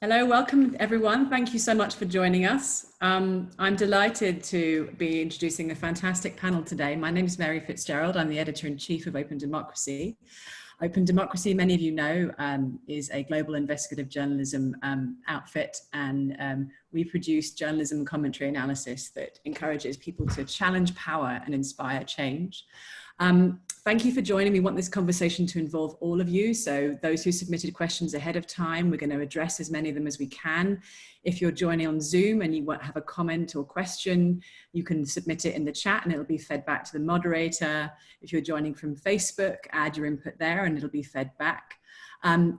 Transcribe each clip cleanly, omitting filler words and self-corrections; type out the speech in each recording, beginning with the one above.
Hello, welcome everyone. Thank you so much for joining us. I'm delighted to be introducing a fantastic panel today. My name is Mary Fitzgerald. I'm the editor-in-chief of openDemocracy. openDemocracy, many of you know, is a global investigative journalism outfit, and we produce journalism commentary analysis that encourages people to challenge power and inspire change. Thank you for joining. We want this conversation to involve all of you. So those who submitted questions ahead of time, we're going to address as many of them as we can. If you're joining on Zoom and you have a comment or question, you can submit it in the chat and it'll be fed back to the moderator. If you're joining from Facebook, add your input there and it'll be fed back.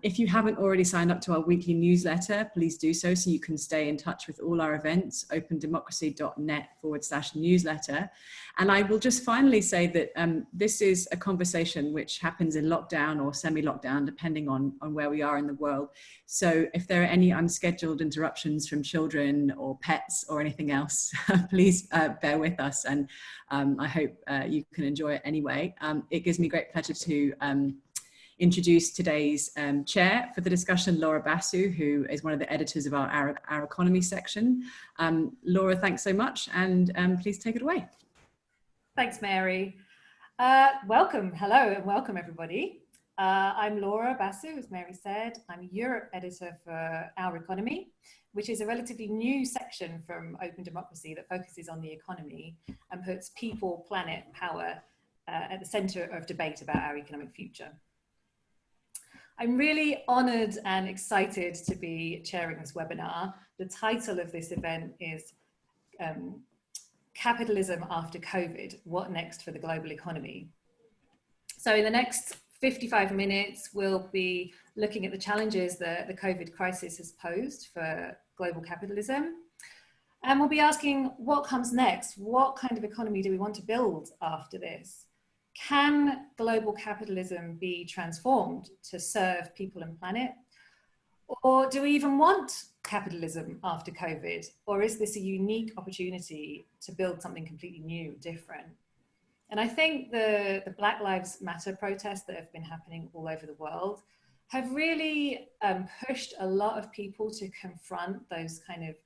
If you haven't already signed up to our weekly newsletter, please do so you can stay in touch with all our events, opendemocracy.net/newsletter. And I will just finally say that this is a conversation which happens in lockdown or semi-lockdown, depending on where we are in the world. So if there are any unscheduled interruptions from children or pets or anything else, please bear with us. And I hope you can enjoy it anyway. It gives me great pleasure to introduce today's chair for the discussion, Laura Basu, who is one of the editors of our economy section. Laura, thanks so much, and please take it away. Thanks, Mary. Welcome, hello, and welcome everybody. I'm Laura Basu, as Mary said. I'm Europe editor for Our Economy, which is a relatively new section from openDemocracy that focuses on the economy and puts people, planet, power at the center of debate about our economic future. I'm really honoured and excited to be chairing this webinar. The title of this event is Capitalism After COVID, What Next for the Global Economy? So in the next 55 minutes, we'll be looking at the challenges that the COVID crisis has posed for global capitalism. And we'll be asking what comes next? What kind of economy do we want to build after this? Can global capitalism be transformed to serve people and planet? Or do we even want capitalism after COVID? Or is this a unique opportunity to build something completely new, different? And I think the Black Lives Matter protests that have been happening all over the world have really pushed a lot of people to confront those kind of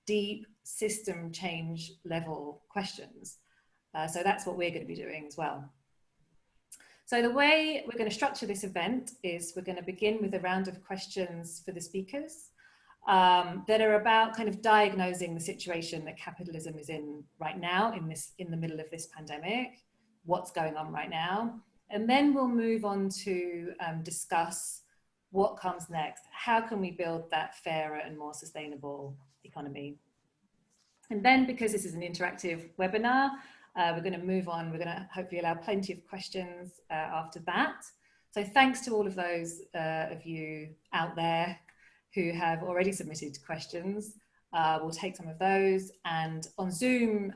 deep system change level questions. So that's what we're going to be doing as well. So the way we're going to structure this event is we're going to begin with a round of questions for the speakers that are about kind of diagnosing the situation that capitalism is in right now in the middle of this pandemic, what's going on right now. And then we'll move on to discuss what comes next. How can we build that fairer and more sustainable economy? And then, because this is an interactive webinar, we're going to move on. We're going to hopefully allow plenty of questions after that. So thanks to all of those of you out there who have already submitted questions. We'll take some of those. And on Zoom,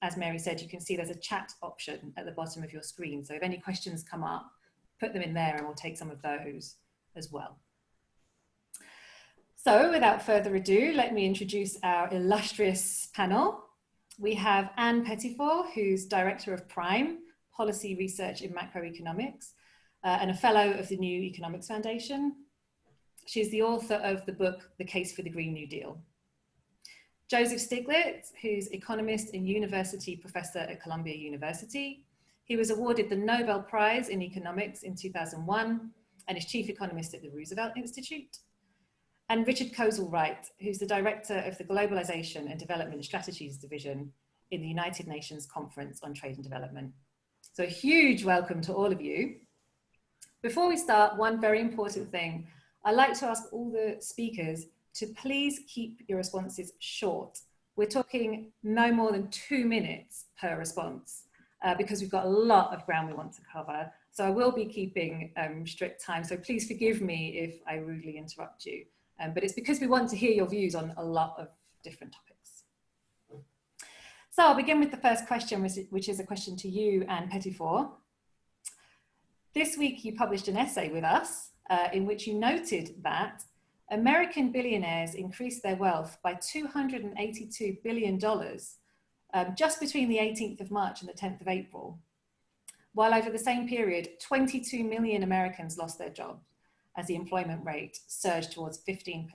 as Mary said, you can see there's a chat option at the bottom of your screen. So if any questions come up, put them in there and we'll take some of those as well. So without further ado, let me introduce our illustrious panel. We have Anne Pettifor, who's Director of Prime, Policy Research in Macroeconomics, and a Fellow of the New Economics Foundation. She's the author of the book, The Case for the Green New Deal. Joseph Stiglitz, who's Economist and University Professor at Columbia University. He was awarded the Nobel Prize in Economics in 2001 and is Chief Economist at the Roosevelt Institute. And Richard Kozul-Wright, who's the Director of the Globalisation and Development Strategies Division in the United Nations Conference on Trade and Development. So a huge welcome to all of you. Before we start, one very important thing. I'd like to ask all the speakers to please keep your responses short. We're talking no more than 2 minutes per response because we've got a lot of ground we want to cover. So I will be keeping strict time. So please forgive me if I rudely interrupt you. But it's because we want to hear your views on a lot of different topics. So I'll begin with the first question, which is a question to you, Anne Pettifor. This week you published an essay with us in which you noted that American billionaires increased their wealth by $282 billion just between the 18th of March and the 10th of April, while over the same period, 22 million Americans lost their jobs. as the employment rate surged towards 15%.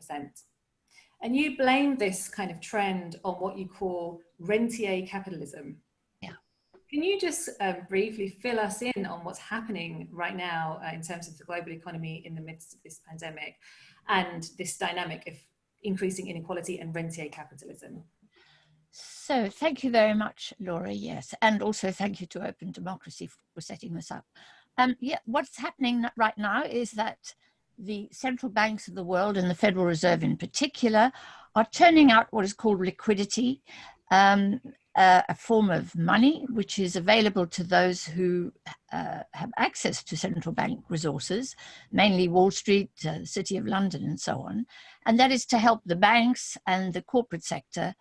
And you blame this kind of trend on what you call rentier capitalism. Yeah. Can you just briefly fill us in on what's happening right now in terms of the global economy in the midst of this pandemic and this dynamic of increasing inequality and rentier capitalism? So thank you very much, Laura. Yes, and also thank you to Open Democracy for setting this up. Yeah, what's happening right now is that the central banks of the world, and the Federal Reserve in particular, are turning out what is called liquidity, a form of money which is available to those who have access to central bank resources, mainly Wall Street, the City of London, and so on. And that is to help the banks and the corporate sector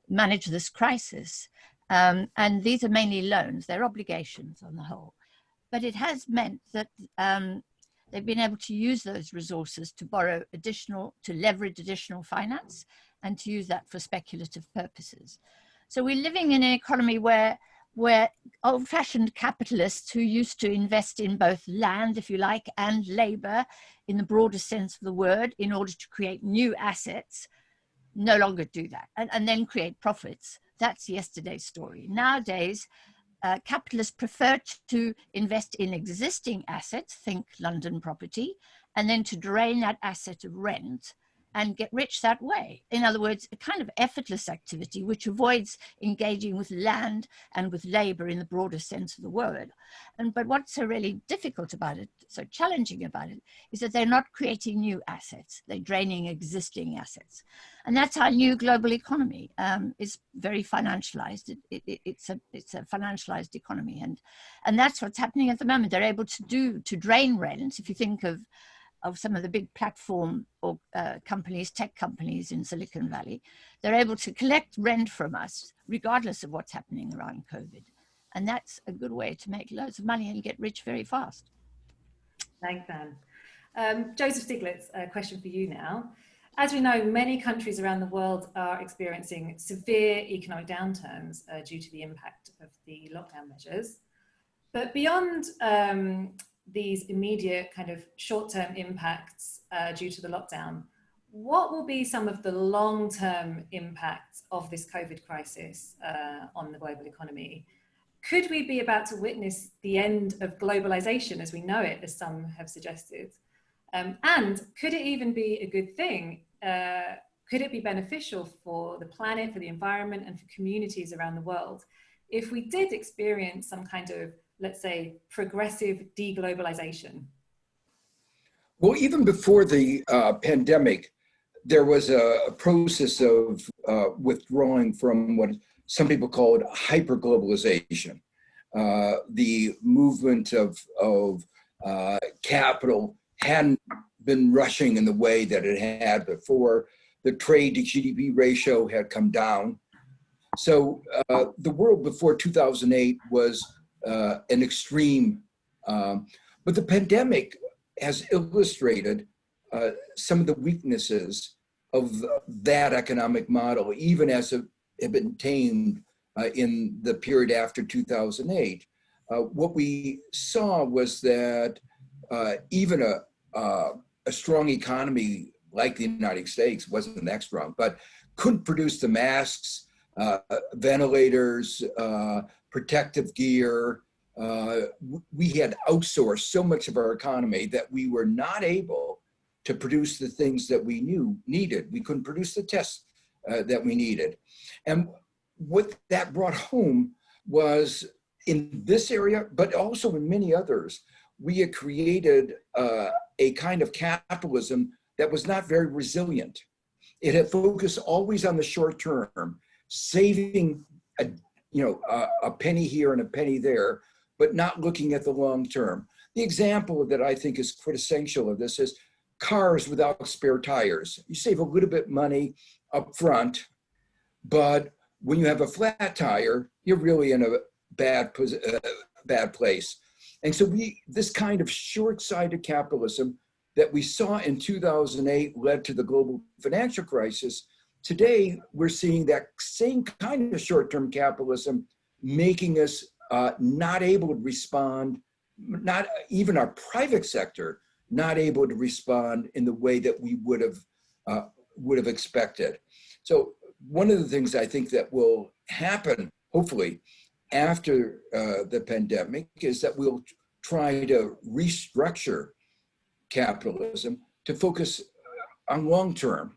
manage this crisis. And these are mainly loans, they're obligations on the whole. But it has meant that they've been able to use those resources to borrow additional, to leverage additional finance, and to use that for speculative purposes. So we're living in an economy where old-fashioned capitalists who used to invest in both land, if you like, and labor in the broader sense of the word in order to create new assets, no longer do that, and then create profits. That's yesterday's story. Nowadays, capitalists prefer to invest in existing assets, think London property, and then to drain that asset of rent and get rich that way. In other words, a kind of effortless activity which avoids engaging with land and with labor in the broader sense of the word. But what's so really difficult about it, so challenging about it, is that they're not creating new assets. They're draining existing assets. And that's our new global economy. Is very financialized. It's a financialized economy. And that's what's happening at the moment. They're able to drain rent. If you think of some of the big platform or companies, tech companies in Silicon Valley, they're able to collect rent from us regardless of what's happening around COVID. And that's a good way to make loads of money and get rich very fast. Thanks, Anne. Joseph Stiglitz, a question for you now. As we know, many countries around the world are experiencing severe economic downturns due to the impact of the lockdown measures. But beyond these immediate kind of short-term impacts due to the lockdown, what will be some of the long-term impacts of this COVID crisis on the global economy? Could we be about to witness the end of globalization as we know it, as some have suggested? And could it even be a good thing? Could it be beneficial for the planet, for the environment, and for communities around the world if we did experience some kind of, let's say, progressive deglobalization? Well, even before the pandemic, there was a process of withdrawing from what some people called hyperglobalization. The movement of capital hadn't been rushing in the way that it had before. The trade to GDP ratio had come down. So the world before 2008 was an extreme, but the pandemic has illustrated some of the weaknesses of that economic model, even as it had been tamed in the period after 2008. What we saw was that even a strong economy like the United States, wasn't that strong, but couldn't produce the masks, ventilators, protective gear. We had outsourced so much of our economy that we were not able to produce the things that we needed. We couldn't produce the tests that we needed. And what that brought home was, in this area, but also in many others, we had created a kind of capitalism that was not very resilient. It had focused always on the short term, saving a penny here and a penny there, but not looking at the long term. The example that I think is quintessential of this is cars without spare tires. You save a little bit money up front, but when you have a flat tire, you're really in a bad place. And so this kind of short-sighted capitalism that we saw in 2008 led to the global financial crisis. Today, we're seeing that same kind of short-term capitalism making us not able to respond, not even our private sector, not able to respond in the way that we would have expected. So one of the things I think that will happen, hopefully, after the pandemic is that we'll try to restructure capitalism to focus on long term,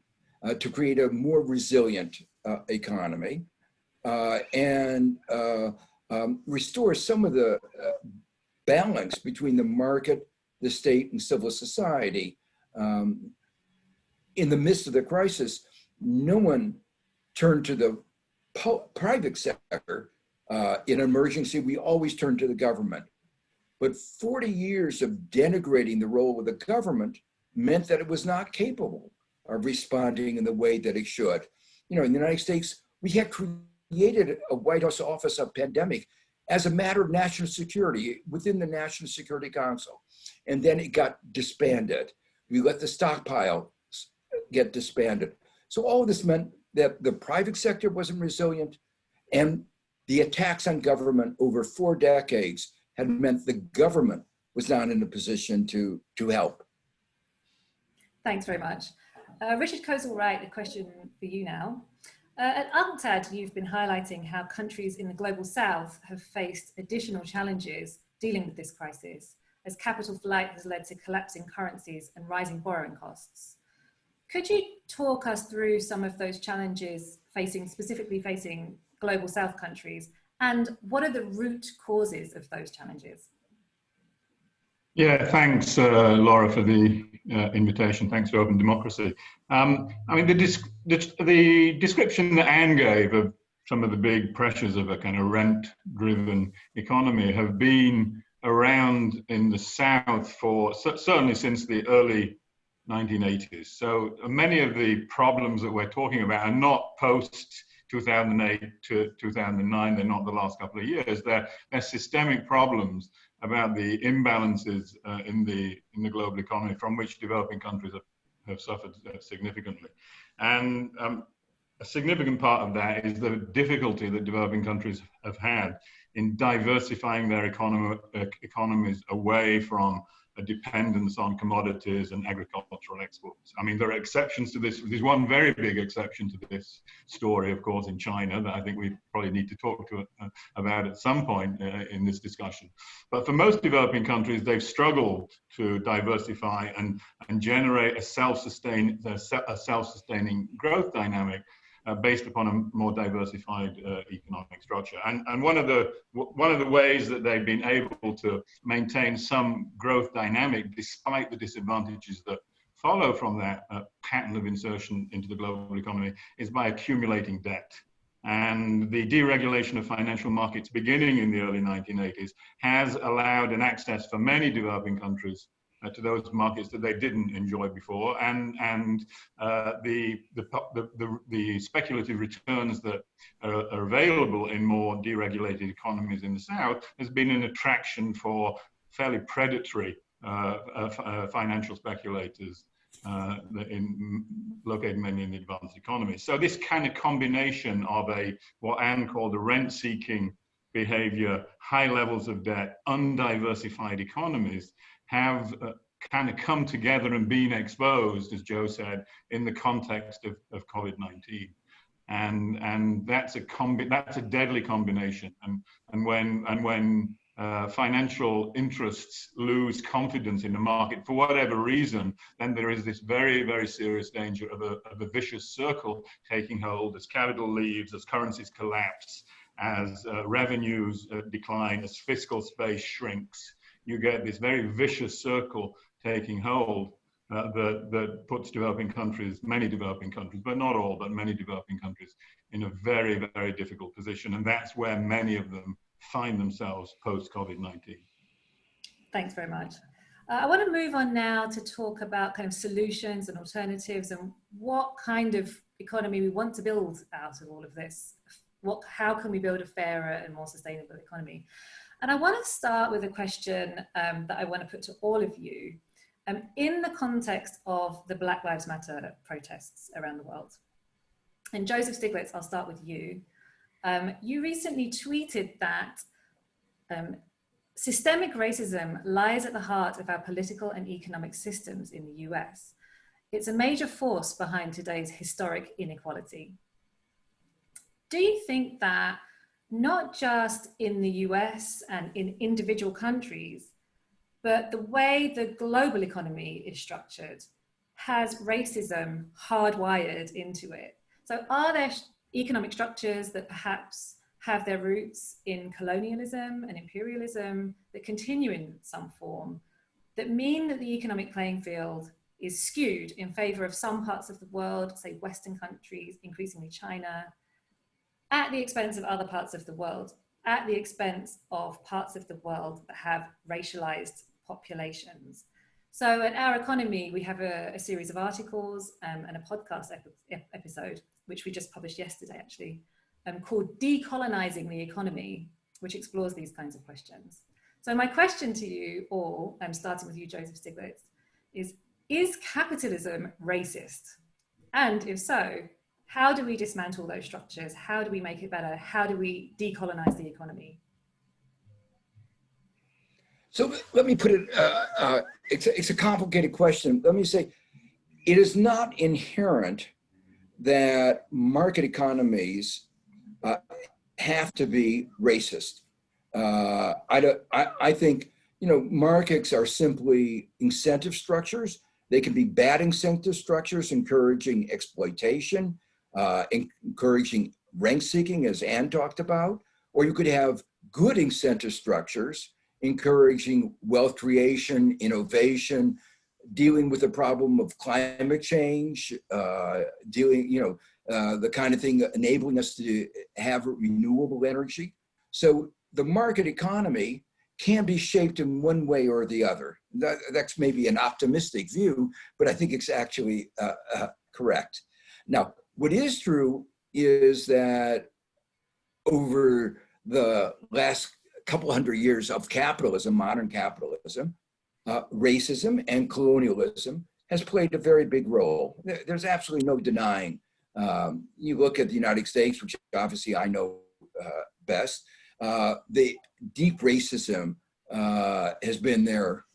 to create a more resilient economy and restore some of the balance between the market, the state, and civil society. In the midst of the crisis, no one turned to the private sector. In an emergency, we always turn to the government. But 40 years of denigrating the role of the government meant that it was not capable of responding in the way that it should. You know, in the United States, we had created a White House Office of Pandemic as a matter of national security within the National Security Council. And then it got disbanded. We let the stockpile get disbanded. So all of this meant that the private sector wasn't resilient, and the attacks on government over 4 decades had meant the government was not in a position to help. Thanks very much. Richard Kozul-Wright, a question for you now. At UNCTAD, you've been highlighting how countries in the global south have faced additional challenges dealing with this crisis, as capital flight has led to collapsing currencies and rising borrowing costs. Could you talk us through some of those challenges specifically facing global south countries, and what are the root causes of those challenges? Yeah, thanks, Laura, for the invitation. Thanks for Open Democracy. I mean, the description that Anne gave of some of the big pressures of a kind of rent-driven economy have been around in the South for certainly since the early 1980s. So many of the problems that we're talking about are not post 2008 to 2009. They're not the last couple of years. They're systemic problems about the imbalances in the global economy from which developing countries have suffered significantly. And a significant part of that is the difficulty that developing countries have had in diversifying their economies away from a dependence on commodities and agricultural exports. I mean, there are exceptions to this. There's one very big exception to this story, of course, in China that I think we probably need to talk about at some point in this discussion. But for most developing countries, they've struggled to diversify and generate a self-sustaining growth dynamic based upon a more diversified economic structure. And one of the ways that they've been able to maintain some growth dynamic despite the disadvantages that follow from that pattern of insertion into the global economy is by accumulating debt. And the deregulation of financial markets beginning in the early 1980s has allowed an access for many developing countries to those markets that they didn't enjoy before, and the speculative returns that are available in more deregulated economies in the South has been an attraction for fairly predatory financial speculators located mainly in the advanced economies. So this kind of combination of what Anne called a rent-seeking behavior, high levels of debt, undiversified economies have kind of come together and been exposed, as Joe said, in the context of COVID-19. And that's a deadly combination. And when financial interests lose confidence in the market for whatever reason, then there is this very, very serious danger of a vicious circle taking hold as capital leaves, as currencies collapse, as revenues decline, as fiscal space shrinks. You get this very vicious circle taking hold that puts developing countries, many developing countries, but not all, but many developing countries, in a very, very difficult position. And that's where many of them find themselves post-COVID-19. Thanks very much. I want to move on now to talk about kind of solutions and alternatives and what kind of economy we want to build out of all of this. How can we build a fairer and more sustainable economy? And I want to start with a question that I want to put to all of you in the context of the Black Lives Matter protests around the world. And Joseph Stiglitz, I'll start with you. You recently tweeted that systemic racism lies at the heart of our political and economic systems in the US. It's a major force behind today's historic inequality. Do you think that not just in the US and in individual countries, but the way the global economy is structured has racism hardwired into it? So are there economic structures that perhaps have their roots in colonialism and imperialism that continue in some form, that mean that the economic playing field is skewed in favor of some parts of the world, say Western countries, increasingly China, at the expense of other parts of the world, at the expense of parts of the world that have racialized populations? So at Our Economy, we have a series of articles and a podcast episode, which we just published yesterday actually, called Decolonizing the Economy, which explores these kinds of questions. So my question to you all, starting with you, Joseph Stiglitz, is capitalism racist? And if so, how do we dismantle those structures? How do we make it better? How do we decolonize the economy? So let me put it, it's a complicated question. Let me say, it is not inherent that market economies have to be racist. I think, markets are simply incentive structures. They can be bad incentive structures, encouraging exploitation, encouraging rent seeking, as Anne talked about, or you could have good incentive structures, encouraging wealth creation, innovation, dealing with the problem of climate change, the kind of thing enabling us to have renewable energy. So the market economy can be shaped in one way or the other. That's maybe an optimistic view, but I think it's actually correct. Now, what is true is that over the last couple hundred years of capitalism, modern capitalism, racism and colonialism has played a very big role. There's absolutely no denying. You look at the United States, which obviously I know best, the deep racism has been there,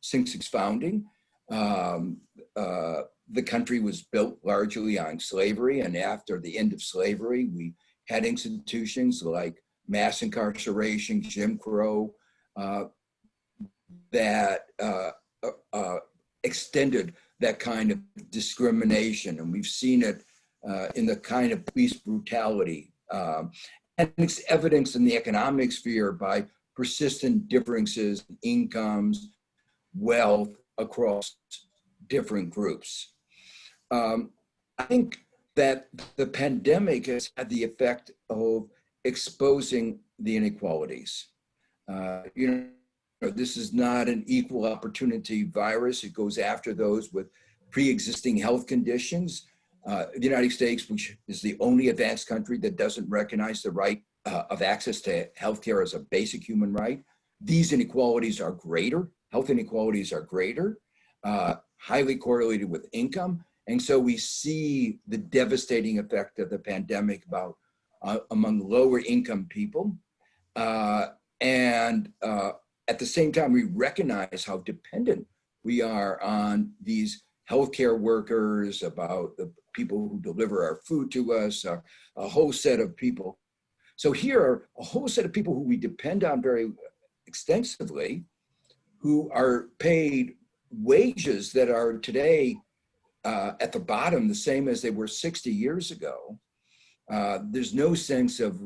since its founding. The country was built largely on slavery, and after the end of slavery, we had institutions like mass incarceration, Jim Crow, that extended that kind of discrimination. And we've seen it in the kind of police brutality. And it's evidenced in the economic sphere by persistent differences in incomes, wealth across different groups. I think that the pandemic has had the effect of exposing the inequalities. This is not an equal opportunity virus. It goes after those with pre-existing health conditions. The United States, which is the only advanced country that doesn't recognize the right of access to healthcare as a basic human right. These inequalities are greater. Health inequalities are greater, highly correlated with income. And so we see the devastating effect of the pandemic among lower income people. And at the same time, we recognize how dependent we are on these healthcare workers, about the people who deliver our food to us, a whole set of people. So here are a whole set of people who we depend on very extensively, who are paid wages that are today at the bottom, the same as they were 60 years ago. There's no sense of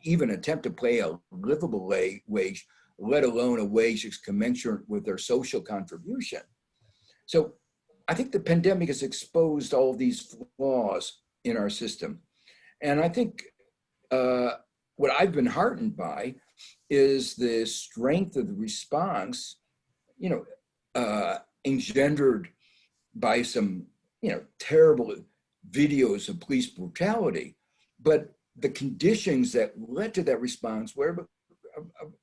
even attempt to pay a livable wage, let alone a wage that's commensurate with their social contribution. So I think the pandemic has exposed all of these flaws in our system. And I think what I've been heartened by is the strength of the response, engendered by some, terrible videos of police brutality, but the conditions that led to that response were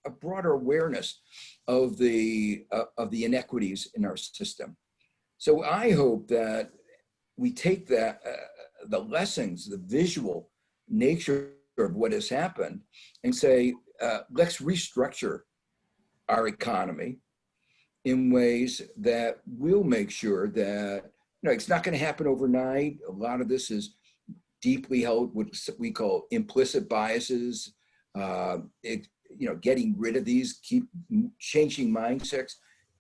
a broader awareness of the inequities in our system. So I hope that we take that, the lessons, the visual nature of what has happened, and say, let's restructure our economy in ways that will make sure that, it's not going to happen overnight. A lot of this is deeply held, what we call implicit biases. Getting rid of these, keep changing mindsets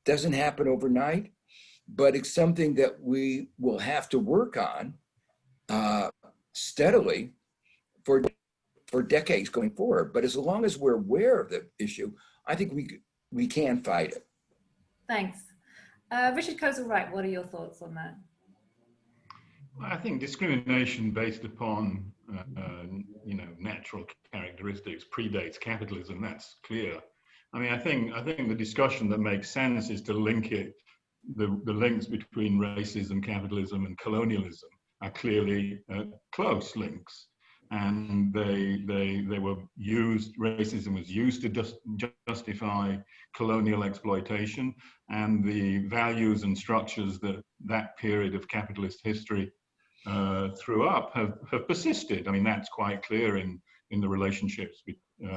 doesn't happen overnight, but it's something that we will have to work on steadily for decades going forward. But as long as we're aware of the issue, I think we can fight it. Thanks. Richard Kozul-Wright, what are your thoughts on that? I think discrimination based upon natural characteristics predates capitalism. That's clear. I mean, I think the discussion that makes sense is to link it. The links between racism, capitalism, and colonialism are clearly close links, and they were used. Racism was used to justify colonial exploitation, and the values and structures that period of capitalist history threw up have persisted. I mean, that's quite clear in the relationships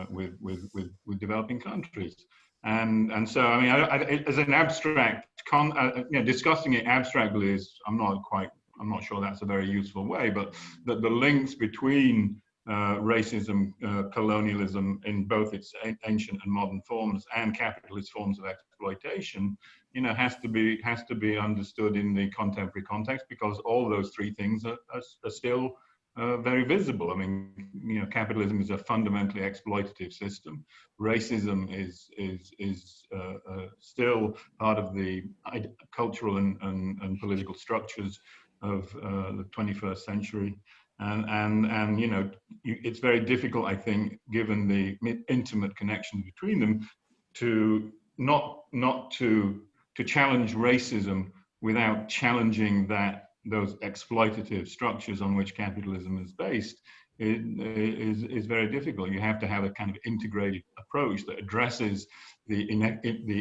with developing countries. And so, I mean, as an abstract, discussing it abstractly is, I'm not sure that's a very useful way, but the links between racism, colonialism in both its ancient and modern forms and capitalist forms of exploitation, has to be understood in the contemporary context, because all those three things are still very visible. I mean, capitalism is a fundamentally exploitative system. Racism is still part of the cultural and political structures of the 21st century. And it's very difficult, I think, given the intimate connection between them, to not to challenge racism without challenging those exploitative structures on which capitalism is based. Is very difficult. You have to have a kind of integrated approach that addresses the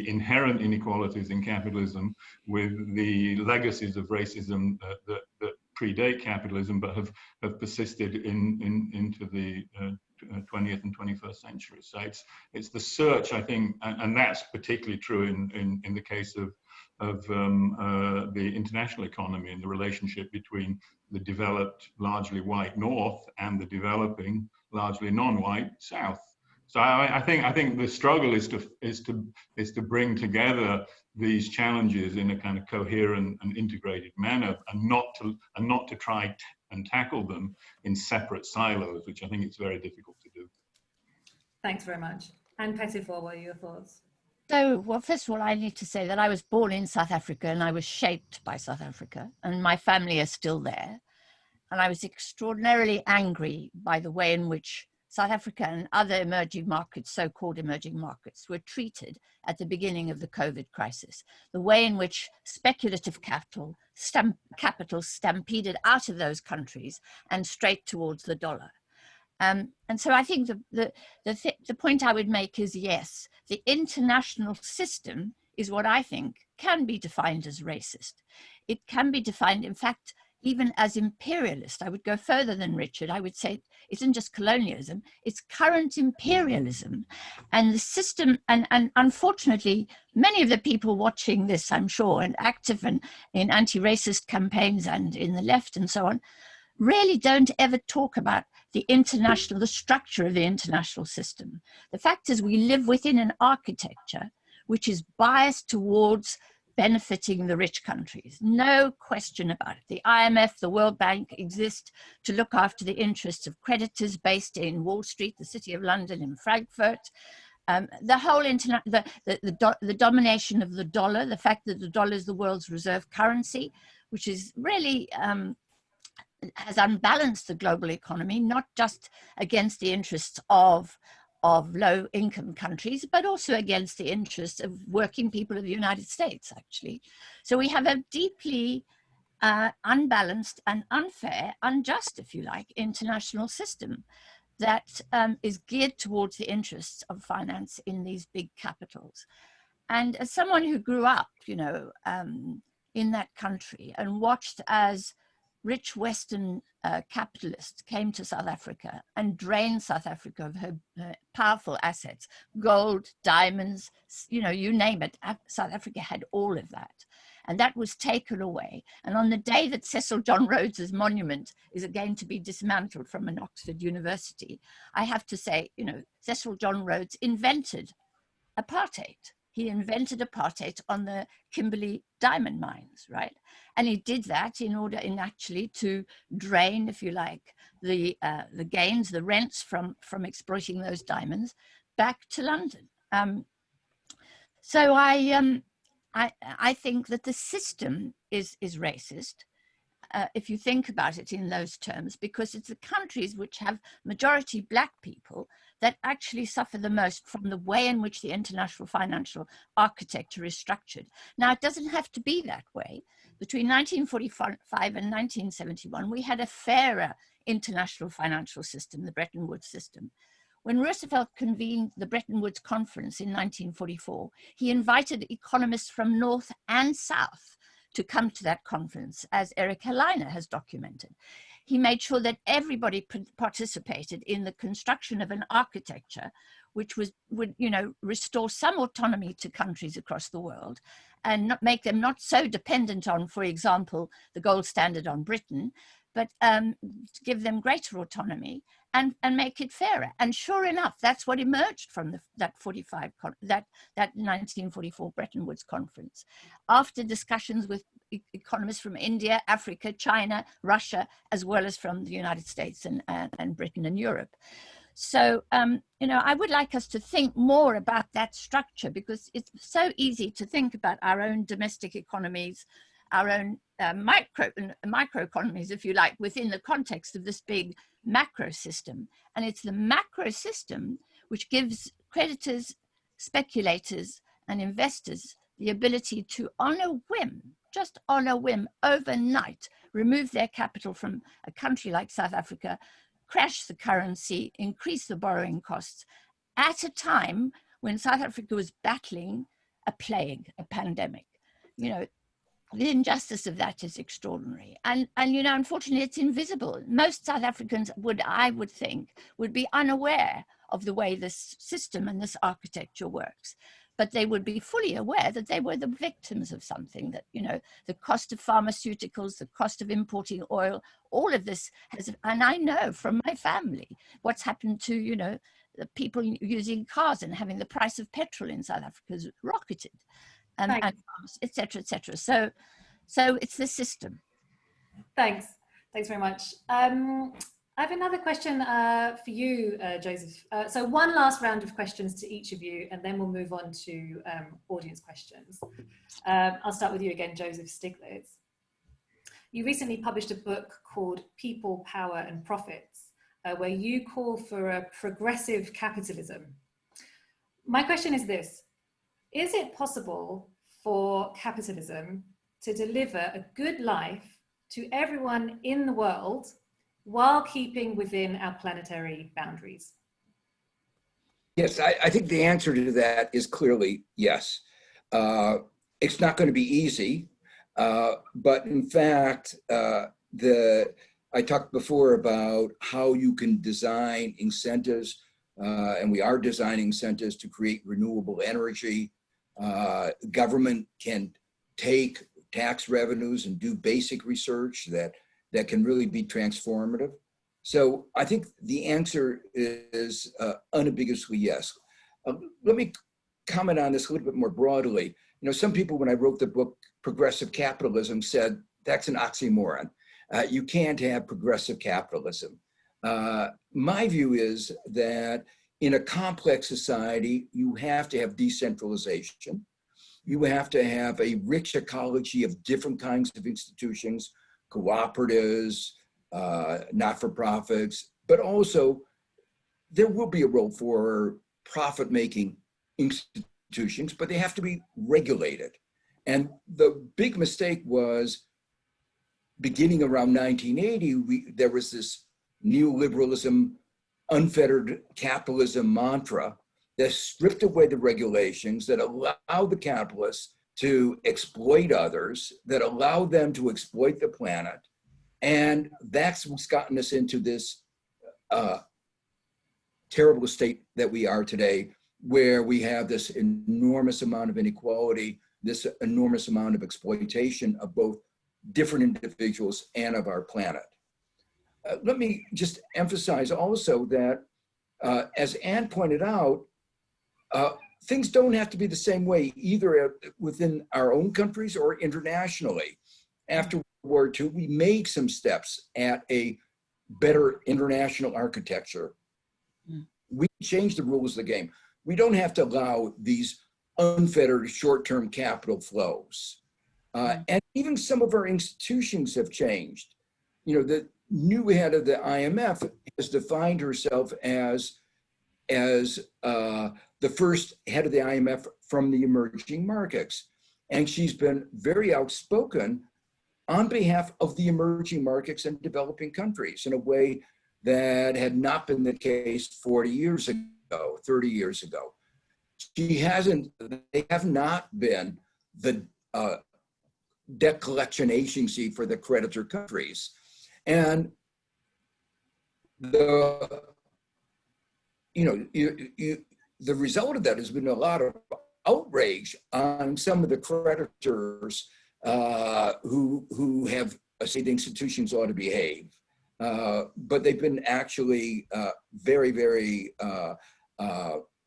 inherent inequalities in capitalism with the legacies of racism that predate capitalism but have persisted into the 20th and 21st century. So it's the search, I think, and that's particularly true in the case of the international economy and the relationship between the developed, largely white North and the developing, largely non-white South. So I think the struggle is to bring together these challenges in a kind of coherent and integrated manner, and not to try and tackle them in separate silos, which I think it's very difficult to do. Thanks very much. And Pettifor, what are your thoughts? So, well, first of all, I need to say that I was born in South Africa and I was shaped by South Africa, and my family is still there. And I was extraordinarily angry by the way in which South Africa and other emerging markets, so-called emerging markets, were treated at the beginning of the COVID crisis. The way in which speculative capital stampeded out of those countries and straight towards the dollar. And so I think the point I would make is, yes, the international system is what I think can be defined as racist. It can be defined, in fact, even as imperialist. I would go further than Richard. I would say it isn't just colonialism, it's current imperialism. And the system, and unfortunately, many of the people watching this, I'm sure, and active in anti-racist campaigns and in the left and so on, really don't ever talk about the structure of the international system. The fact is, we live within an architecture which is biased towards benefiting the rich countries. No question about it. The IMF, the World Bank exist to look after the interests of creditors based in Wall Street, the City of London, in Frankfurt. The whole the domination of the dollar, the fact that the dollar is the world's reserve currency, which is really has unbalanced the global economy, not just against the interests of low-income countries, but also against the interests of working people of the United States, actually. So we have a deeply unbalanced and unfair, unjust, if you like, international system that is geared towards the interests of finance in these big capitals. And as someone who grew up, in that country and watched as rich Western capitalists came to South Africa and drained South Africa of her powerful assets, gold, diamonds, you know, you name it. South Africa had all of that. And that was taken away. And on the day that Cecil John Rhodes's monument is going to be dismantled from an Oxford University, I have to say, you know, Cecil John Rhodes invented apartheid. He invented apartheid on the Kimberley diamond mines, right? And he did that in order, actually, to drain, if you like, the gains, the rents from exploiting those diamonds back to London. So I think that the system is racist, if you think about it in those terms, because it's the countries which have majority black people that actually suffer the most from the way in which the international financial architecture is structured. Now, it doesn't have to be that way. Between 1945 and 1971, we had a fairer international financial system, the Bretton Woods system. When Roosevelt convened the Bretton Woods Conference in 1944, he invited economists from North and South to come to that conference, as Eric Helleiner has documented. He made sure that everybody participated in the construction of an architecture which would, you know, restore some autonomy to countries across the world and not make them not so dependent on, for example, the gold standard on Britain, but give them greater autonomy and make it fairer. And sure enough, that's what emerged from that 1944 Bretton Woods Conference. After discussions with economists from India, Africa, China, Russia, as well as from the United States and Britain and Europe. So, you know, I would like us to think more about that structure, because it's so easy to think about our own domestic economies, our own microeconomies, if you like, within the context of this big macro system. And it's the macro system which gives creditors, speculators, and investors the ability to, on a whim, just on a whim, overnight, remove their capital from a country like South Africa, crash the currency, increase the borrowing costs, at a time when South Africa was battling a plague, a pandemic. You know, the injustice of that is extraordinary. And you know, unfortunately, it's invisible. Most South Africans I would think, would be unaware of the way this system and this architecture works. But they would be fully aware that they were the victims of something, that, you know, the cost of pharmaceuticals, the cost of importing oil, all of this has, and I know from my family what's happened to, you know, the people using cars and having the price of petrol in South Africa has rocketed. And et cetera, et cetera. So it's the system. Thanks very much. I have another question for you, Joseph. So one last round of questions to each of you, and then we'll move on to audience questions. I'll start with you again, Joseph Stiglitz. You recently published a book called People, Power and Profits, where you call for a progressive capitalism. My question is this: is it possible for capitalism to deliver a good life to everyone in the world while keeping within our planetary boundaries? Yes, I think the answer to that is clearly yes. It's not going to be easy, but in fact, I talked before about how you can design incentives, and we are designing incentives to create renewable energy. Government can take tax revenues and do basic research that can really be transformative. So I think the answer is unambiguously yes. Let me comment on this a little bit more broadly. You know, some people, when I wrote the book Progressive Capitalism, said that's an oxymoron. You can't have progressive capitalism. My view is that in a complex society, you have to have decentralization. You have to have a rich ecology of different kinds of institutions, cooperatives, not-for-profits, but also there will be a role for profit-making institutions, but they have to be regulated. And the big mistake was, beginning around 1980, there was this neoliberalism, unfettered capitalism mantra that stripped away the regulations, that allowed the capitalists to exploit others, that allowed them to exploit the planet. And that's what's gotten us into this terrible state that we are today, where we have this enormous amount of inequality, this enormous amount of exploitation of both different individuals and of our planet. Let me just emphasize also that, as Anne pointed out, things don't have to be the same way either within our own countries or internationally. After World War II, we made some steps at a better international architecture. We changed the rules of the game. We don't have to allow these unfettered short-term capital flows. And even some of our institutions have changed. You know, the new head of the IMF has defined herself as the first head of the IMF from the emerging markets. And she's been very outspoken on behalf of the emerging markets and developing countries in a way that had not been the case 40 years ago, 30 years ago. They have not been the debt collection agency for the creditor countries. And the result of that has been a lot of outrage on some of the creditors who have said the institutions ought to behave. But they've been actually very, very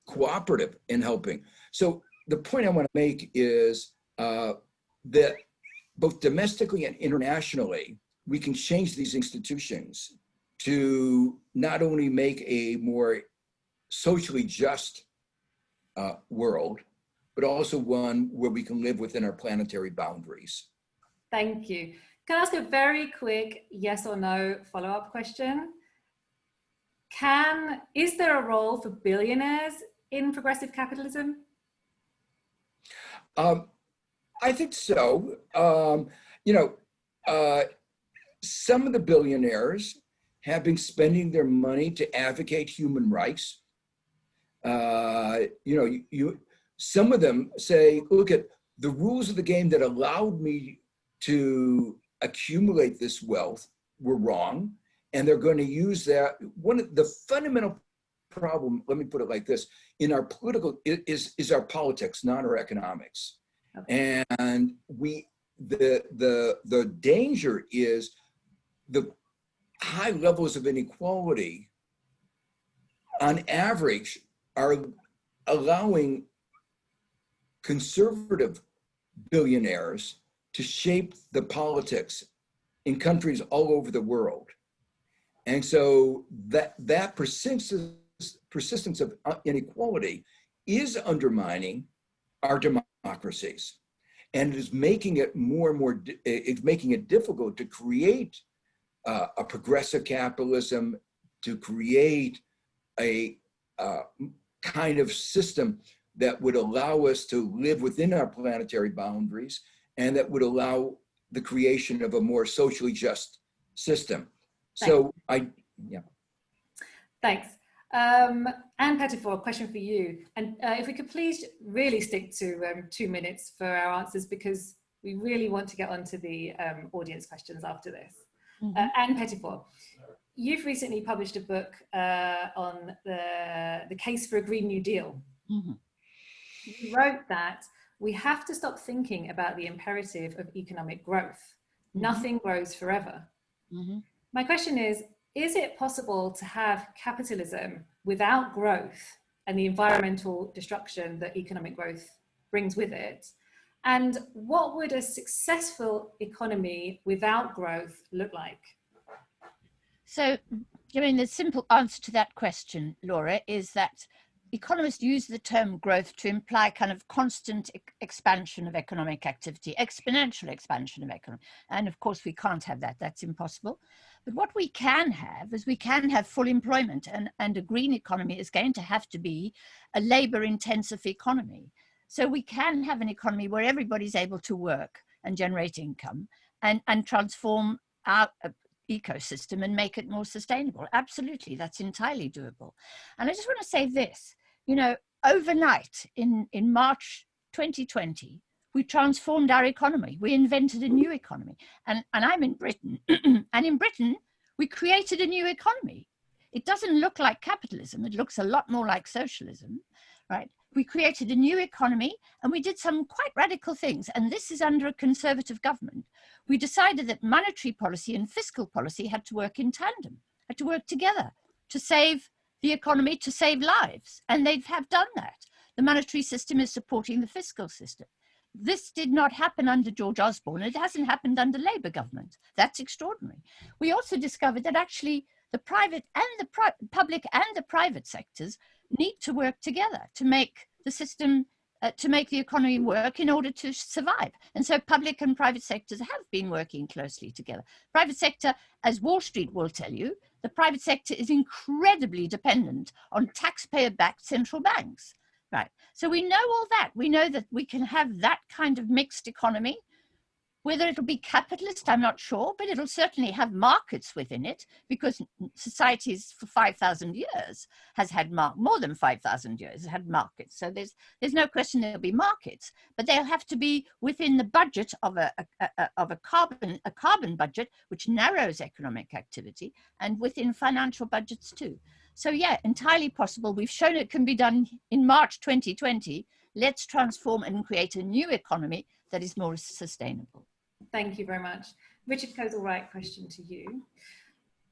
cooperative in helping. So the point I want to make is that both domestically and internationally, we can change these institutions to not only make a more socially just world, but also one where we can live within our planetary boundaries. Thank you. Can I ask a very quick yes or no follow-up question? Is there a role for billionaires in progressive capitalism? I think so. Some of the billionaires have been spending their money to advocate human rights. Some of them say, look at the rules of the game that allowed me to accumulate this wealth were wrong, and they're going to use that. One of the fundamental problem, let me put it like this, in our political is our politics, not our economics. Okay. And the danger is the high levels of inequality on average are allowing conservative billionaires to shape the politics in countries all over the world. And so that persistence of inequality is undermining our democracies. And it is making it more and more, it's making it difficult to create a progressive capitalism, to create a kind of system that would allow us to live within our planetary boundaries and that would allow the creation of a more socially just system. Thanks. Yeah. Thanks. Anne Pettifor, a question for you. And if we could please really stick to 2 minutes for our answers, because we really want to get onto the audience questions after this. Mm-hmm. Anne Pettifor, you've recently published a book on the case for a Green New Deal. Mm-hmm. You wrote that we have to stop thinking about the imperative of economic growth. Mm-hmm. Nothing grows forever. Mm-hmm. My question is it possible to have capitalism without growth and the environmental destruction that economic growth brings with it? And what would a successful economy without growth look like? So, I mean, the simple answer to that question, Laura, is that economists use the term growth to imply kind of constant expansion of economic activity, exponential expansion of economy. And of course, we can't have that. That's impossible. But what we can have is we can have full employment, and a green economy is going to have to be a labor-intensive economy. So we can have an economy where everybody's able to work and generate income and transform our ecosystem and make it more sustainable. Absolutely, that's entirely doable. And I just want to say this, you know, overnight in March 2020, we transformed our economy. We invented a new economy. And I'm in Britain. And in Britain, we created a new economy. It doesn't look like capitalism. It looks a lot more like socialism, right? We created a new economy and we did some quite radical things. And this is under a conservative government. We decided that monetary policy and fiscal policy had to work in tandem, had to work together to save the economy, to save lives. And they have done that. The monetary system is supporting the fiscal system. This did not happen under George Osborne. It hasn't happened under Labour government. That's extraordinary. We also discovered that actually the private and the public and the private sectors need to work together to make the system, to make the economy work in order to survive. And so public and private sectors have been working closely together. Private sector, as Wall Street will tell you, the private sector is incredibly dependent on taxpayer-backed central banks. Right. So we know all that. We know that we can have that kind of mixed economy. Whether it'll be capitalist, I'm not sure, but it'll certainly have markets within it, because societies for 5,000 years has had more than 5,000 years has had markets. So there's no question there'll be markets, but they'll have to be within the budget of a carbon budget, which narrows economic activity, and within financial budgets too. So yeah, entirely possible. We've shown it can be done in March 2020. Let's transform and create a new economy that is more sustainable. Thank you very much. Richard Kozul-Wright, question to you.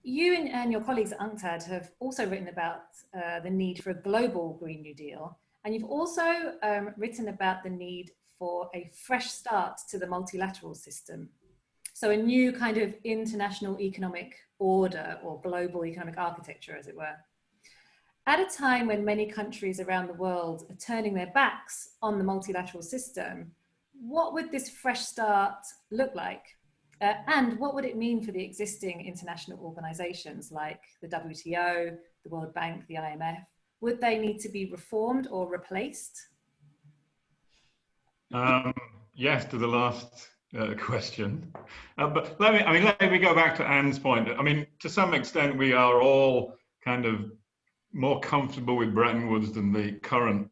You and your colleagues at UNCTAD have also written about the need for a global Green New Deal. And you've also written about the need for a fresh start to the multilateral system. So a new kind of international economic order, or global economic architecture, as it were. At a time when many countries around the world are turning their backs on the multilateral system, what would this fresh start look like? And what would it mean for the existing international organizations like the WTO, the World Bank, the IMF? Would they need to be reformed or replaced? Yes, to the last question. But let me go back to Anne's point. I mean, to some extent, we are all kind of more comfortable with Bretton Woods than the current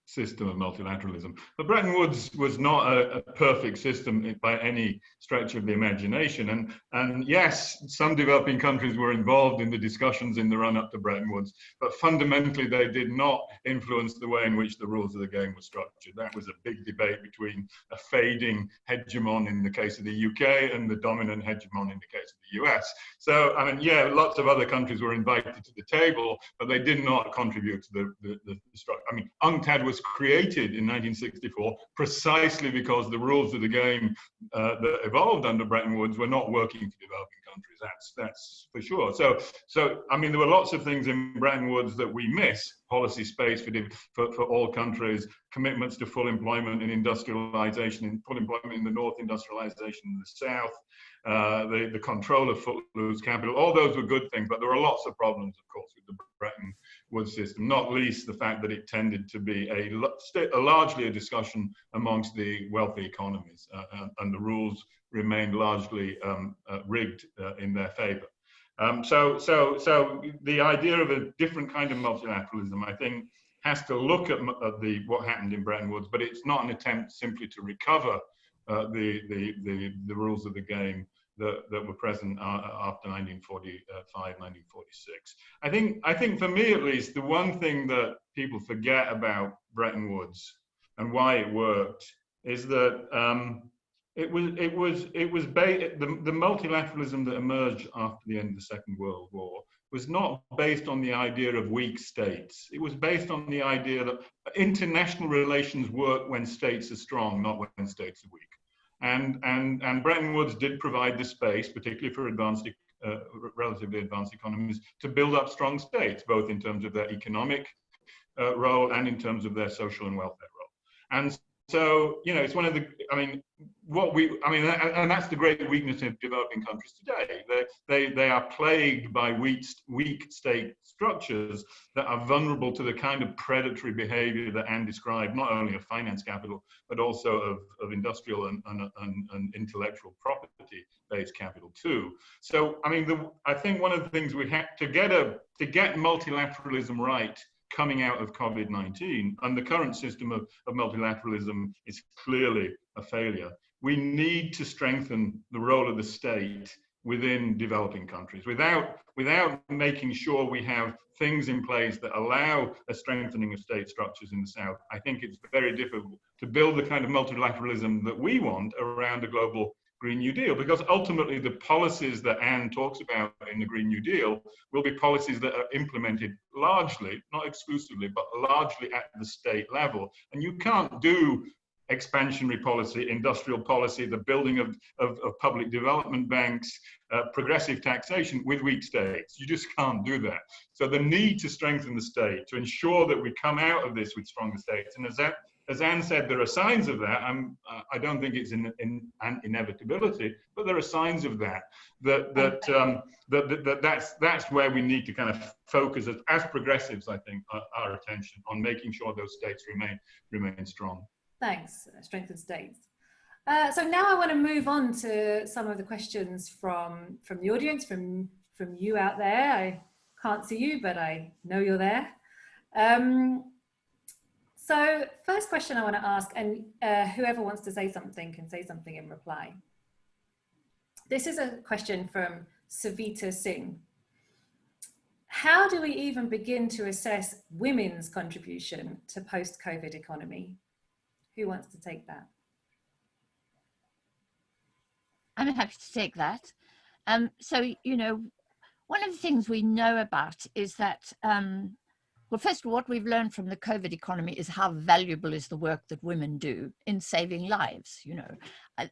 system of multilateralism. But Bretton Woods was not a perfect system by any stretch of the imagination. And yes, some developing countries were involved in the discussions in the run-up to Bretton Woods, but fundamentally they did not influence the way in which the rules of the game were structured. That was a big debate between a fading hegemon in the case of the UK and the dominant hegemon in the case of the US. So, I mean, yeah, lots of other countries were invited to the table, but they did not contribute to the structure. I mean, UNCTAD was created in 1964 precisely because the rules of the game that evolved under Bretton Woods were not working for developing countries. That's for sure. So I mean, there were lots of things in Bretton Woods that we miss: policy space for all countries, commitments to full employment and industrialization, and full employment in the North, industrialization in the South, the control of footloose capital. All those were good things, but there were lots of problems, of course, with the Bretton Woods system, not least the fact that it tended to be largely a discussion amongst the wealthy economies, and the rules remained largely rigged in their favor. So the idea of a different kind of multilateralism, I think, has to look at what happened in Bretton Woods, but it's not an attempt simply to recover the rules of the game that were present after 1945, 1946. I think for me at least, the one thing that people forget about Bretton Woods and why it worked is that the multilateralism that emerged after the end of the Second World War was not based on the idea of weak states. It was based on the idea that international relations work when states are strong, not when states are weak. And Bretton Woods did provide the space, particularly for relatively advanced economies, to build up strong states, both in terms of their economic role and in terms of their social and welfare role. And so, you know, it's one of the, and that's the great weakness of developing countries today. They are plagued by weak state structures that are vulnerable to the kind of predatory behavior that Anne described, not only of finance capital, but also of industrial and intellectual property-based capital too. So, I mean, I think one of the things we have to get multilateralism right coming out of COVID-19, and the current system of multilateralism is clearly a failure. We need to strengthen the role of the state within developing countries without making sure we have things in place that allow a strengthening of state structures in the South. I think it's very difficult to build the kind of multilateralism that we want around a global Green New Deal, because ultimately the policies that Anne talks about in the Green New Deal will be policies that are implemented largely, not exclusively, but largely at the state level. And you can't do expansionary policy, industrial policy, the building of public development banks, progressive taxation with weak states. You just can't do that. So the need to strengthen the state, to ensure that we come out of this with stronger states. And as Anne said, there are signs of that. I don't think it's an inevitability, but there are signs of that. That's where we need to kind of focus as progressives, I think, our attention on making sure those states remain strong. Thanks, strengthened states. So now I want to move on to some of the questions from the audience, from you out there. I can't see you, but I know you're there. So first question I want to ask, and whoever wants to say something can say something in reply. This is a question from Savita Singh. How do we even begin to assess women's contribution to post-COVID economy? Who wants to take that? I'm happy to take that. So, you know, one of the things we know about is that, well, first of all, what we've learned from the COVID economy is how valuable is the work that women do in saving lives. You know,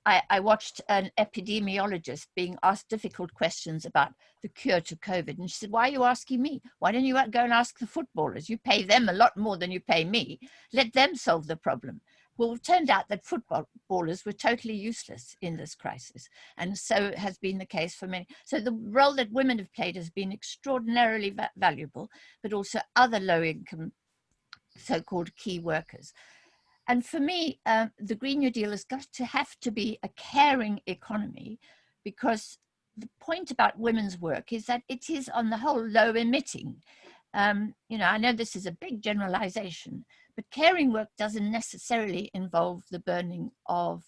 I watched an epidemiologist being asked difficult questions about the cure to COVID. And she said, why are you asking me? Why don't you go and ask the footballers? You pay them a lot more than you pay me. Let them solve the problem. Well, it turned out that footballers were totally useless in this crisis. And so has been the case for many. So the role that women have played has been extraordinarily valuable, but also other low-income so-called key workers. And for me, the Green New Deal has got to have to be a caring economy, because the point about women's work is that it is on the whole low emitting. You know, I know this is a big generalization, but caring work doesn't necessarily involve the burning of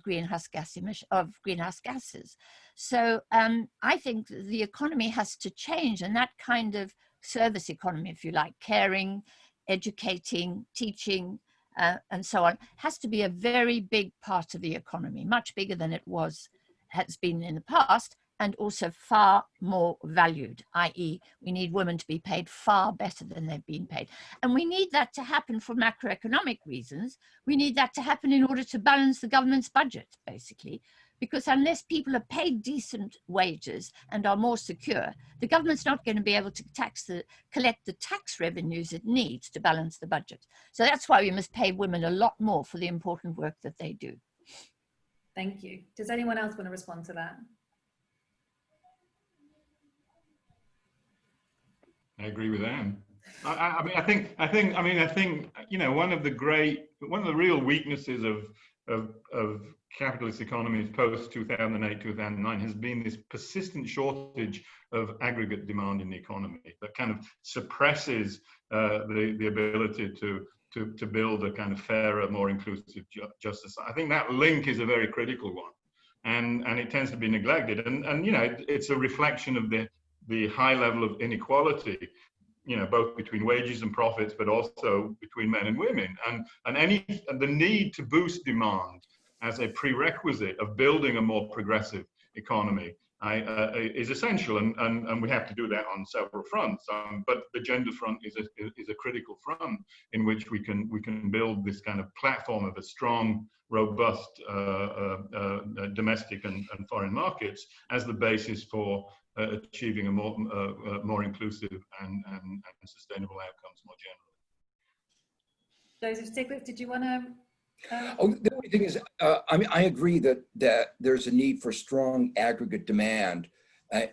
greenhouse gases. So I think the economy has to change, and that kind of service economy, if you like, caring, educating, teaching, and so on, has to be a very big part of the economy, much bigger than it has been in the past, and also far more valued, i.e. we need women to be paid far better than they've been paid. And we need that to happen for macroeconomic reasons. We need that to happen in order to balance the government's budget, basically, because unless people are paid decent wages and are more secure, the government's not going to be able to collect the tax revenues it needs to balance the budget. So that's why we must pay women a lot more for the important work that they do. Thank you. Does anyone else want to respond to that? I agree with Anne. I think, you know, one of the real weaknesses of capitalist economies post 2008, 2009 has been this persistent shortage of aggregate demand in the economy that kind of suppresses the ability to build a kind of fairer, more inclusive justice. I think that link is a very critical one, and it tends to be neglected. And you know, it's a reflection of the high level of inequality, you know, both between wages and profits, but also between men and women, and the need to boost demand as a prerequisite of building a more progressive economy is essential, and we have to do that on several fronts. But the gender front is a critical front in which we can build this kind of platform of a strong, robust domestic and foreign markets as the basis for achieving a more inclusive and sustainable outcomes more generally. Joseph Stiglitz, did you want to? The only thing is, I mean, I agree that there's a need for strong aggregate demand,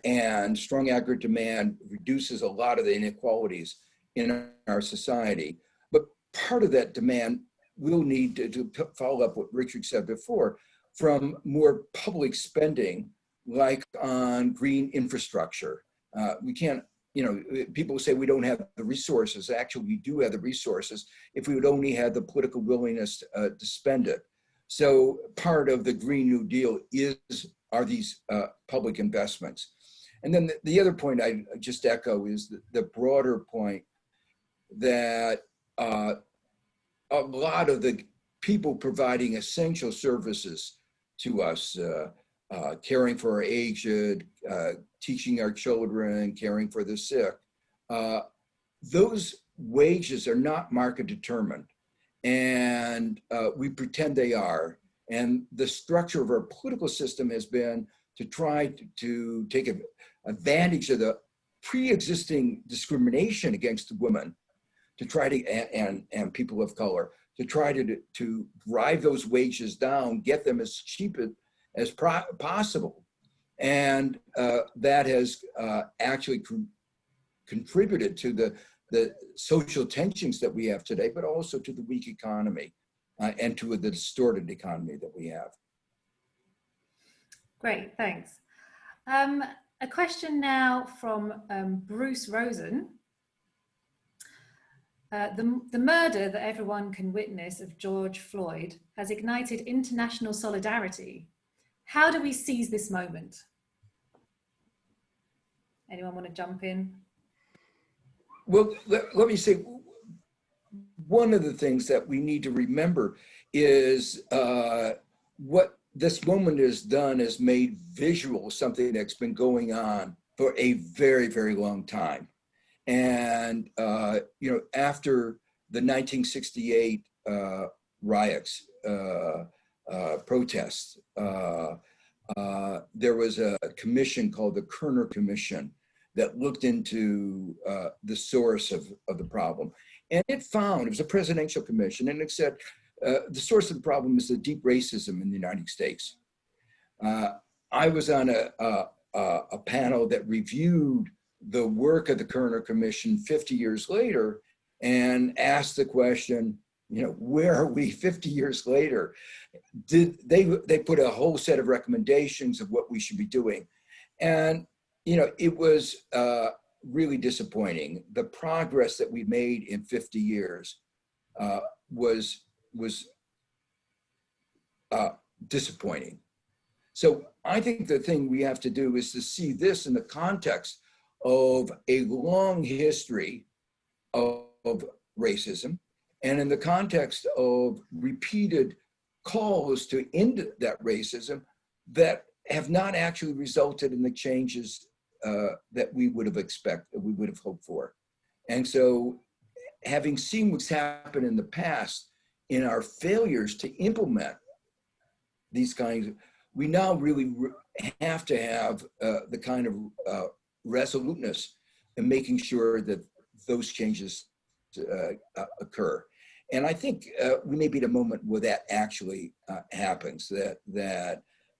and strong aggregate demand reduces a lot of the inequalities in our society. But part of that demand will need to follow up what Richard said before, from more public spending, like on green infrastructure. We can't, you know, people say we don't have the resources. Actually, we do have the resources if we would only have the political willingness to spend it. So part of the Green New Deal are these public investments. And then the other point I just echo is the broader point that a lot of the people providing essential services to us, caring for our aged, teaching our children, caring for the sick, those wages are not market determined. And we pretend they are. And the structure of our political system has been to try to take advantage of the pre-existing discrimination against women, to try to, and people of color, to try to drive those wages down, get them as cheap as possible. And that has actually contributed to the social tensions that we have today, but also to the weak economy and to the distorted economy that we have. Great, thanks. A question now from Bruce Rosen. The murder that everyone can witness of George Floyd has ignited international solidarity. How do we seize this moment? Anyone want to jump in? Well, let me say, one of the things that we need to remember is what this moment has done is made visual something that's been going on for a very, very long time. And, after the 1968 riots, protests, there was a commission called the Kerner Commission that looked into the source of the problem. And it was a presidential commission, and it said, the source of the problem is the deep racism in the United States. I was on a panel that reviewed the work of the Kerner Commission 50 years later and asked the question, where are we 50 years later? They put a whole set of recommendations of what we should be doing. And, it was really disappointing. The progress that we made in 50 years was disappointing. So I think the thing we have to do is to see this in the context of a long history of racism, and in the context of repeated calls to end that racism that have not actually resulted in the changes that we would have expected, we would have hoped for. And so, having seen what's happened in the past in our failures to implement these kinds of, we now really have to have the kind of resoluteness in making sure that those changes occur. And I think we may be at a moment where that actually happens, that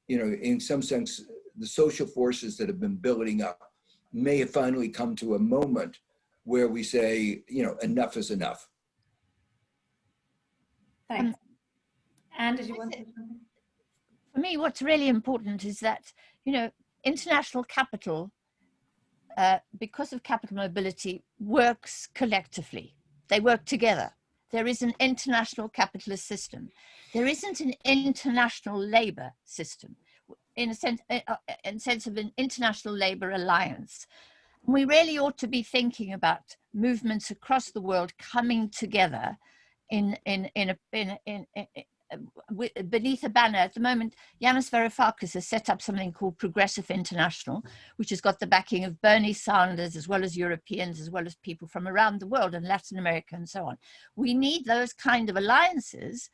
in some sense, the social forces that have been building up may have finally come to a moment where we say, enough is enough. Thanks. Anne, did you want to say something? For me, what's really important is that, international capital, because of capital mobility, works collectively. They work together. There is an international capitalist system. There isn't an international labor system in sense of an international labor alliance. We really ought to be thinking about movements across the world coming together beneath a banner. At the moment, Yanis Varoufakis has set up something called Progressive International, which has got the backing of Bernie Sanders, as well as Europeans, as well as people from around the world and Latin America and so on. We need those kind of alliances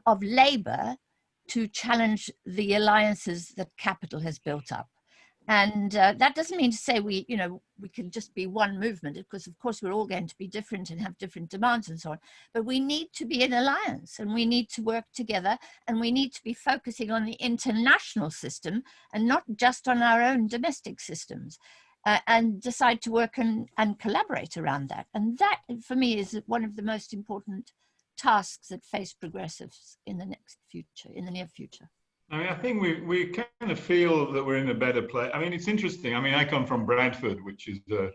of labor to challenge the alliances that capital has built up. And that doesn't mean to say we can just be one movement, because of course we're all going to be different and have different demands and so on. But we need to be an alliance, and we need to work together, and we need to be focusing on the international system and not just on our own domestic systems, and decide to work and collaborate around that. And that, for me, is one of the most important tasks that face progressives in the near future. I think we kind of feel that we're in a better place. It's interesting. I come from Bradford, which is an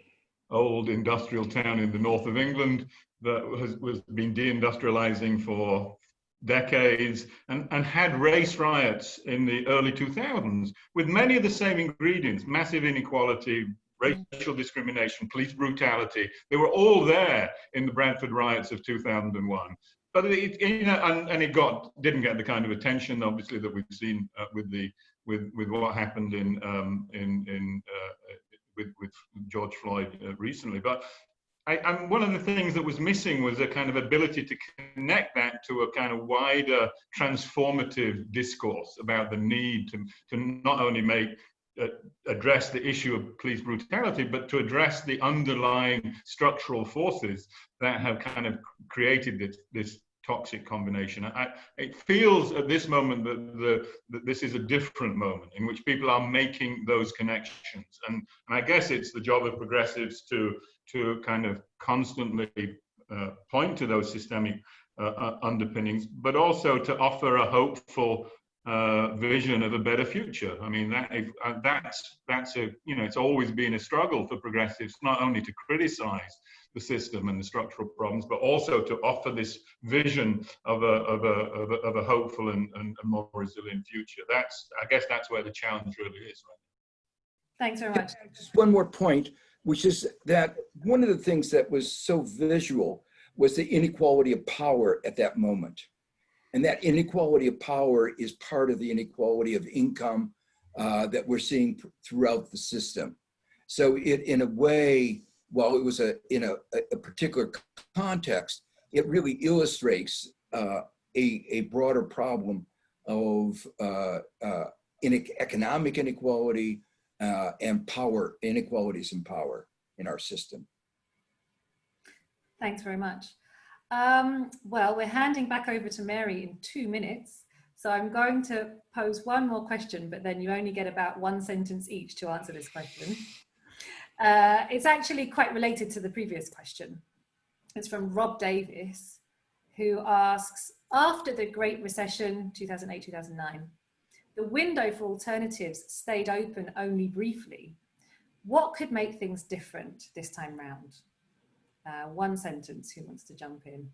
old industrial town in the north of England that was been deindustrializing for decades, and had race riots in the early 2000s with many of the same ingredients: massive inequality, racial discrimination, police brutality. They were all there in the Bradford riots of 2001. But it didn't get the kind of attention, obviously, that we've seen with what happened with George Floyd recently. But one of the things that was missing was a kind of ability to connect that to a kind of wider transformative discourse about the need to not only address the issue of police brutality, but to address the underlying structural forces that have kind of created this toxic combination. It feels at this moment that this is a different moment in which people are making those connections. And I guess it's the job of progressives to kind of constantly point to those systemic underpinnings, but also to offer a hopeful vision of a better future. I mean, that's a, you know, it's always been a struggle for progressives, not only to criticize the system and the structural problems, but also to offer this vision of a hopeful and more resilient future. I guess that's where the challenge really is. Right? Thanks very much. Just one more point, which is that one of the things that was so visual was the inequality of power at that moment. And that inequality of power is part of the inequality of income that we're seeing throughout the system. So it, in a way, while it was in a particular context, it really illustrates a broader problem of economic inequality and power, inequalities in power in our system. Thanks very much. Well, we're handing back over to Mary in 2 minutes. So I'm going to pose one more question, but then you only get about 1 sentence each to answer this question. It's actually quite related to the previous question. It's from Rob Davis, who asks, after the Great Recession, 2008-2009, the window for alternatives stayed open only briefly. What could make things different this time round? 1 sentence, who wants to jump in?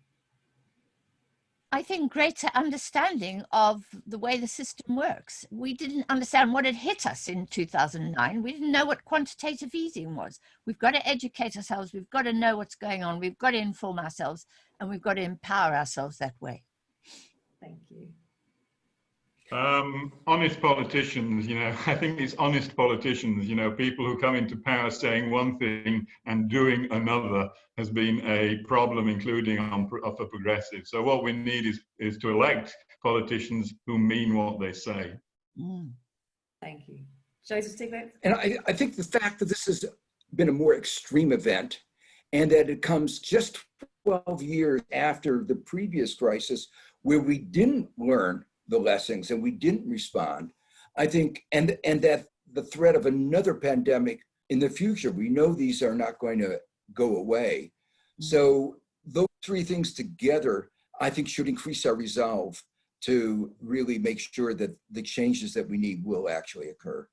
I think greater understanding of the way the system works. We didn't understand what had hit us in 2009. We didn't know what quantitative easing was. We've got to educate ourselves. We've got to know what's going on. We've got to inform ourselves, and we've got to empower ourselves that way. Thank you. Honest politicians, you know, I think it's honest politicians, you know, people who come into power saying one thing and doing another has been a problem, including for progressives. So what we need is to elect politicians who mean what they say. Thank you. Joseph Stiglitz? And I think the fact that this has been a more extreme event and that it comes just 12 years after the previous crisis where we didn't learn the lessons and we didn't respond, I think, and that the threat of another pandemic in the future, we know these are not going to go away. So those 3 things together, I think, should increase our resolve to really make sure that the changes that we need will actually occur.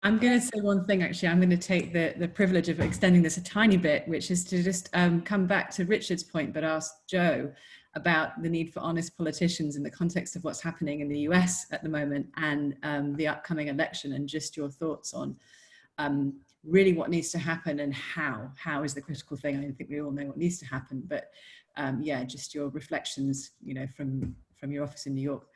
I'm going to say one thing, actually. I'm going to take the privilege of extending this a tiny bit, which is to just come back to Richard's point, but ask Joe about the need for honest politicians in the context of what's happening in the US at the moment and the upcoming election, and just your thoughts on really what needs to happen and how is the critical thing. I think we all know what needs to happen, but yeah, just your reflections, you know, from your office in New York.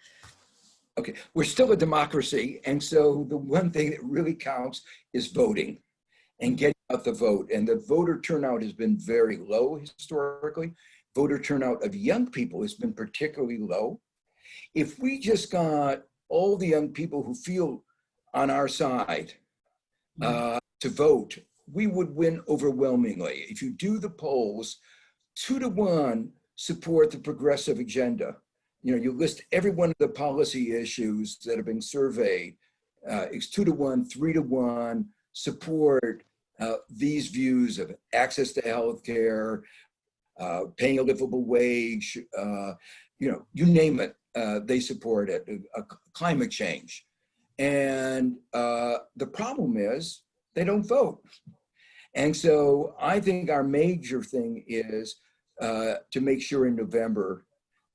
Okay, we're still a democracy, and so the one thing that really counts is voting and getting out the vote. And the voter turnout has been very low historically. Voter turnout of young people has been particularly low. If we just got all the young people who feel on our side to vote, we would win overwhelmingly. If you do the polls, 2 to 1 support the progressive agenda. You know, you list every one of the policy issues that have been surveyed. It's 2 to 1, 3 to 1 support these views of access to healthcare, paying a livable wage, you know, you name it, they support it, climate change. And the problem is they don't vote. And so I think our major thing is to make sure in November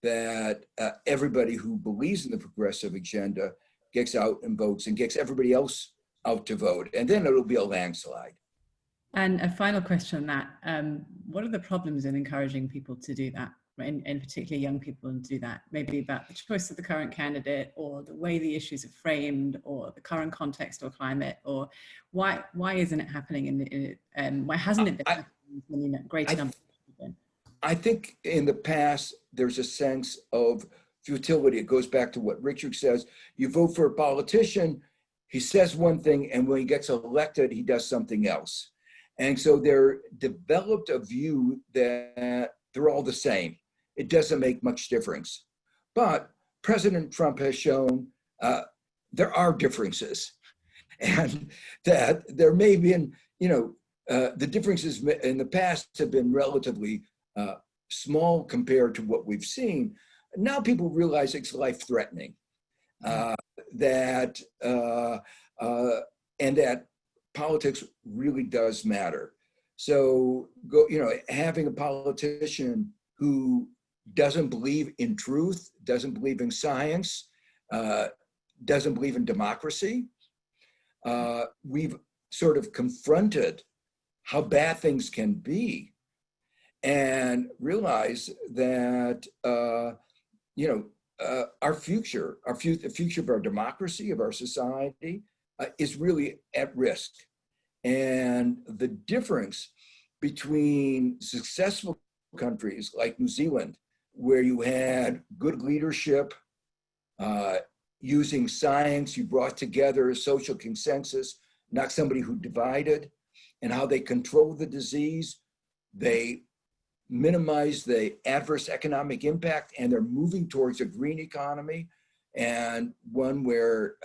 that everybody who believes in the progressive agenda gets out and votes and gets everybody else out to vote. And then it'll be a landslide. And a final question on that. What are the problems in encouraging people to do that, and particularly young people to do that? Maybe about the choice of the current candidate, or the way the issues are framed, or the current context or climate, or why isn't it happening? Why hasn't it been happening in a greater number of people? I think in the past, there's a sense of futility. It goes back to what Richard says. You vote for a politician, he says one thing, and when he gets elected, he does something else. And so they're developed a view that they're all the same. It doesn't make much difference. But President Trump has shown there are differences, and that there may be, the differences in the past have been relatively small compared to what we've seen. Now people realize it's life-threatening, and that politics really does matter. So, having a politician who doesn't believe in truth, doesn't believe in science, doesn't believe in democracy, we've sort of confronted how bad things can be, and realize that our future, the future of our democracy, of our society, is really at risk. And the difference between successful countries like New Zealand, where you had good leadership, using science, you brought together a social consensus, not somebody who divided, and how they controlled the disease, they minimize the adverse economic impact, and they're moving towards a green economy, and one where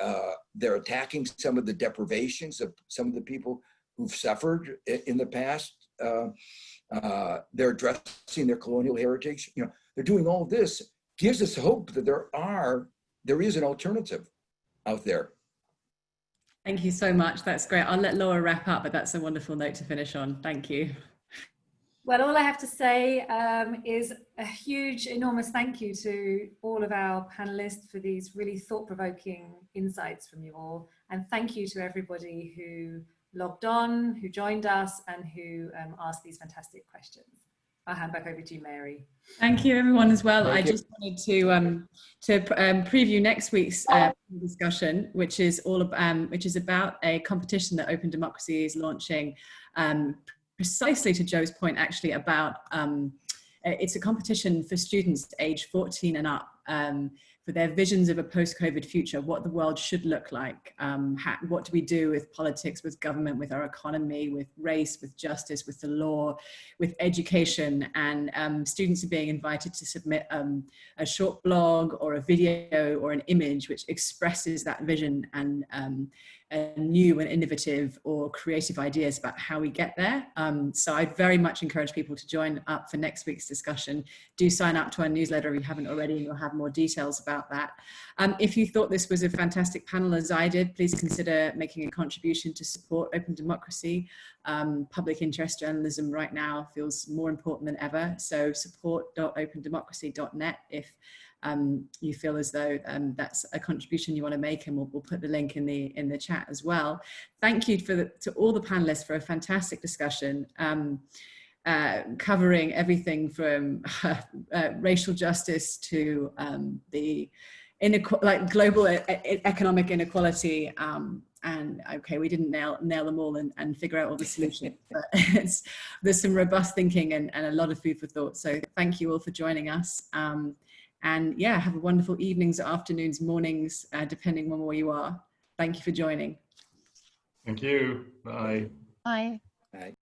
they're attacking some of the deprivations of some of the people who've suffered in the past. They're addressing their colonial heritage. They're doing all this, gives us hope that there is an alternative out there. Thank you so much. That's great. I'll let Laura wrap up, but that's a wonderful note to finish on. Thank you. Well, all I have to say is a huge, enormous thank you to all of our panelists for these really thought-provoking insights from you all. And thank you to everybody who logged on, who joined us, and who asked these fantastic questions. I'll hand back over to you, Mary. Thank you, everyone, as well. I just wanted to preview next week's discussion, which is about a competition that Open Democracy is launching, precisely to Joe's point, actually, about it's a competition for students aged 14 and up, for their visions of a post-COVID future, what the world should look like, what do we do with politics, with government, with our economy, with race, with justice, with the law, with education. And students are being invited to submit a short blog or a video or an image which expresses that vision and new and innovative or creative ideas about how we get there. So I'd very much encourage people to join up for next week's discussion. Do sign up to our newsletter if you haven't already, and you'll have more details about that. If you thought this was a fantastic panel, as I did, please consider making a contribution to support Open Democracy. Public interest journalism right now feels more important than ever. So support.opendemocracy.net if you feel as though that's a contribution you want to make, and we'll put the link in the chat as well. Thank you to all the panelists for a fantastic discussion, covering everything from racial justice to the global economic inequality. And okay, we didn't nail them all and figure out all the solutions, but there's some robust thinking and a lot of food for thought. So thank you all for joining us. And yeah, have a wonderful evenings, afternoons, mornings, depending on where you are. Thank you for joining. Thank you. Bye. Bye. Bye.